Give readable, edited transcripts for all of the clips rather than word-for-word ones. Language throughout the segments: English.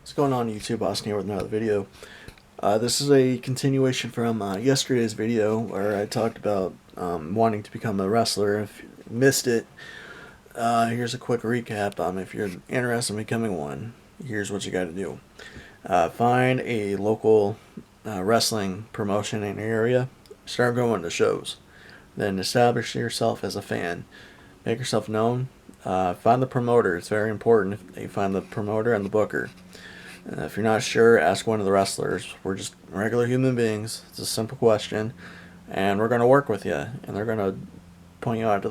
What's going on YouTube? Austin here with another video. This is a continuation from yesterday's video where I talked about wanting to become a wrestler. If you missed it, here's a quick recap. If you're interested in becoming one, here's what you got to do. Find a local wrestling promotion in your area. Start going to shows. Then establish yourself as a fan. Make yourself known. Find the promoter. It's very important if you find the promoter and the booker. If you're not sure, ask one of the wrestlers. We're just regular human beings. It's a simple question, and we're going to work with you. And they're going to point you out to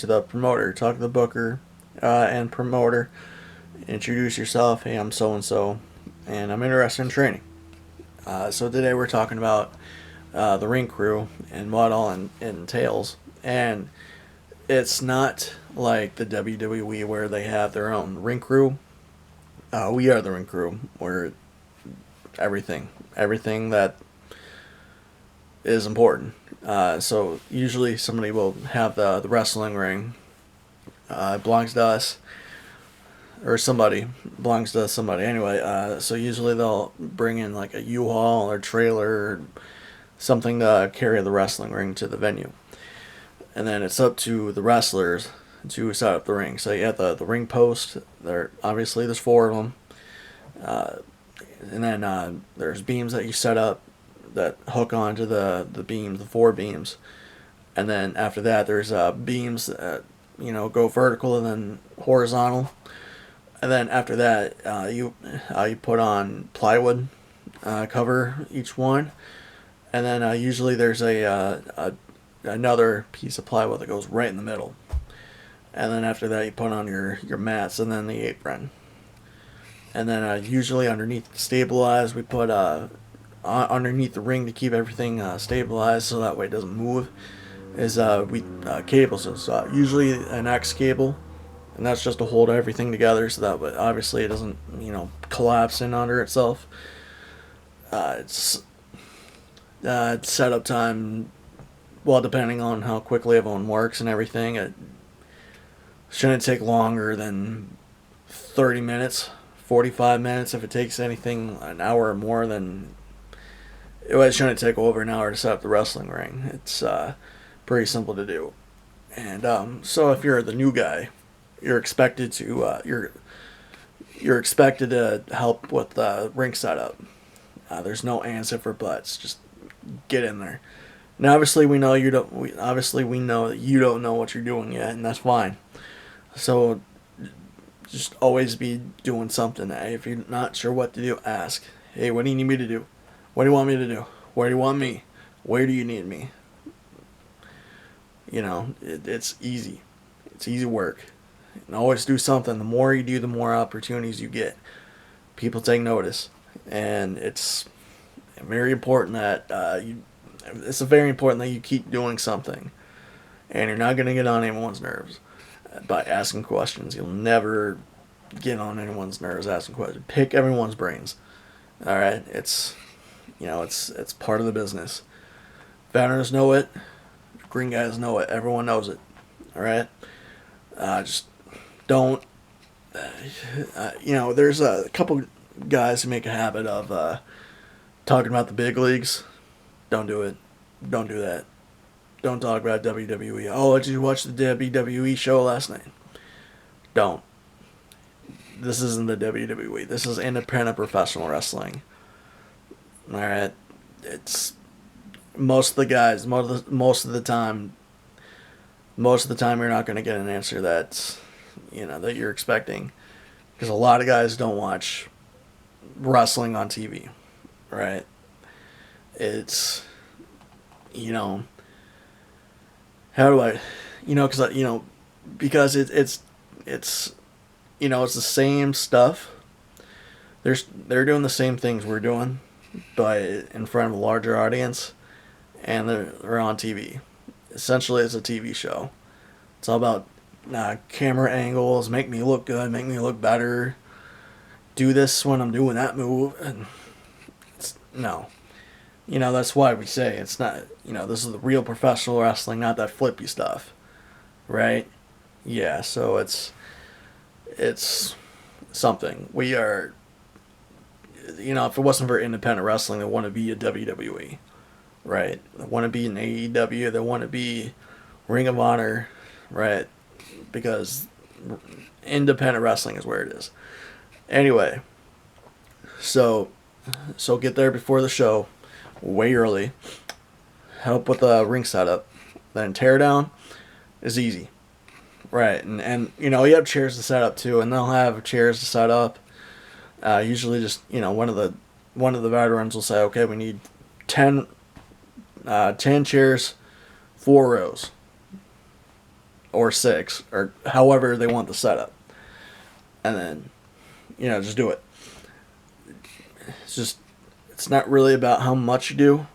the promoter. Talk to the booker and promoter. Introduce yourself. Hey, I'm so and so, and I'm interested in training. So today we're talking about the ring crew and what all entails. And it's not like the WWE where they have their own ring crew. We are the ring crew. We're everything that is important. So usually somebody will have the wrestling ring. It belongs to us, or somebody belongs to somebody. Anyway, so usually they'll bring in like a U-Haul or trailer or something to carry the wrestling ring to the venue, and then it's up to the wrestlers to set up the ring. So you have the ring post. There's 4 of them, and then there's beams that you set up that hook onto the beams, the 4 beams, and then after that there's beams that go vertical and then horizontal, and then after that you put on plywood, cover each one, and then usually there's another piece of plywood that goes right in the middle. And then after that, you put on your mats and then the apron. And then usually underneath to stabilize, we put underneath the ring to keep everything stabilized so that way it doesn't move, is cables. It's usually an X cable, and that's just to hold everything together so that way obviously it doesn't collapse in under itself. It's setup time, well, depending on how quickly everyone works and everything, it shouldn't take longer than 30 minutes, 45 minutes. If it takes anything an hour or more, then it shouldn't take over an hour to set up the wrestling ring. It's pretty simple to do. And so if you're the new guy, you're expected to you're expected to help with the ring setup. There's no ands, ifs, or buts. Just get in there. Now, obviously, we know you don't. We know that you don't know what you're doing yet, and that's fine. So, just always be doing something. If you're not sure what to do, ask. Hey, what do you need me to do? What do you want me to do? Where do you want me? Where do you need me? It's easy. It's easy work. And always do something. The more you do, the more opportunities you get. People take notice. And it's very important that It's very important that you keep doing something. And you're not going to get on anyone's nerves by asking questions. You'll never get on anyone's nerves asking questions. Pick everyone's brains. All right, it's part of the business. Veterans know it. Green guys know it. Everyone knows it. All right, just don't. There's a couple guys who make a habit of talking about the big leagues. Don't do it. Don't do that. Don't talk about WWE. Oh, did you watch the WWE show last night? Don't. This isn't the WWE. This is independent professional wrestling. Alright? It's most of the guys, most of the time you're not going to get an answer that you're expecting, because a lot of guys don't watch wrestling on TV. Right? It's how do I, because it's the same stuff. They're doing the same things we're doing, but in front of a larger audience, and they're on TV. Essentially, it's a TV show. It's all about camera angles, make me look good, make me look better. Do this when I'm doing that move, and no. That's why we say it's not, this is the real professional wrestling, not that flippy stuff. Right? Yeah, so it's something. We are if it wasn't for independent wrestling, they want to be a WWE, right? They want to be an AEW. They want to be Ring of Honor, right? Because independent wrestling is where it is. Anyway, so get there before the show, way early. Help with the ring setup. Then tear down is easy, right? And you have chairs to set up too, and they'll have chairs to set up. Usually, just one of the veterans will say, okay, we need 10 chairs, 4 rows, or 6, or however they want the setup, and then just do it. It's not really about how much you do.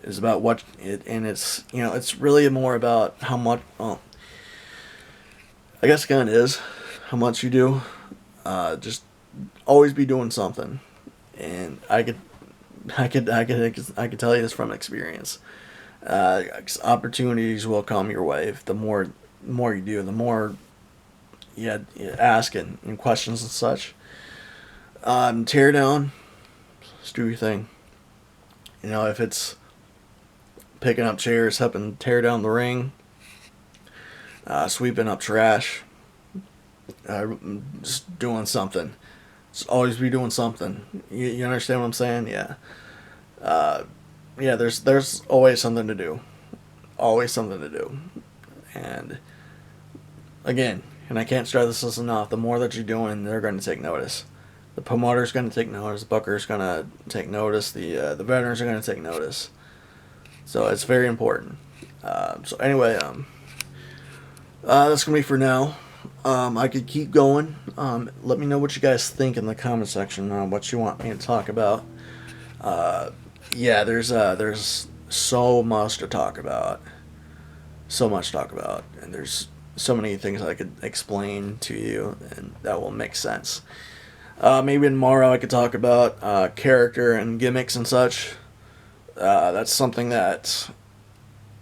It's about what it, and it's really more about how much. Well, I guess it kind of is how much you do. Just always be doing something, and I could tell you this from experience. Opportunities will come your way. If the more you do, the more you ask and questions and such. Tear down, just do your thing. If it's picking up chairs, helping tear down the ring, sweeping up trash, just doing something. Just always be doing something. You understand what I'm saying? Yeah. There's always something to do. Always something to do. And again, and I can't stress this enough, the more that you're doing, they're going to take notice. The promoter's going to take notice. The booker's going to take notice. The veterans are going to take notice. So it's very important. So anyway, that's going to be for now. I could keep going. Let me know what you guys think in the comment section on what you want me to talk about. There's so much to talk about. So much to talk about. And there's so many things I could explain to you, and that will make sense. Maybe tomorrow I could talk about character and gimmicks and such. That's something that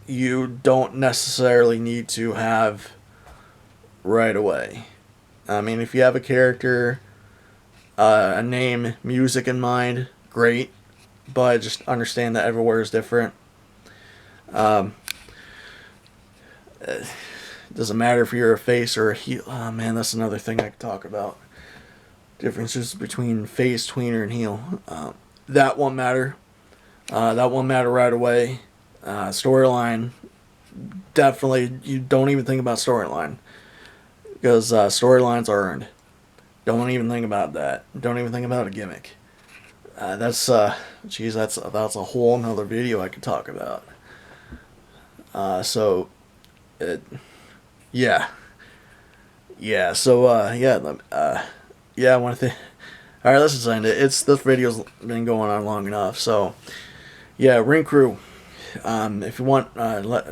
you don't necessarily need to have right away. I mean, if you have a character, a name, music in mind, great. But just understand that everywhere is different. It doesn't matter if you're a face or a heel. Oh man, that's another thing I could talk about. Differences between face, tweener, and heel. That won't matter. That won't matter right away. Storyline, definitely, you don't even think about storyline. Because storylines are earned. Don't even think about that. Don't even think about a gimmick. That's a whole nother video I could talk about. I want to all right, let's just end it. This video's been going on long enough. So, yeah, Ring Crew. If you want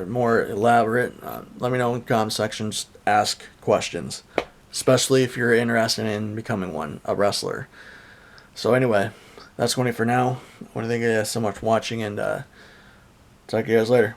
more elaborate, let me know in the comment section. Just ask questions, especially if you're interested in becoming a wrestler. So anyway, that's going to be for now. I want to thank you guys so much for watching, and talk to you guys later.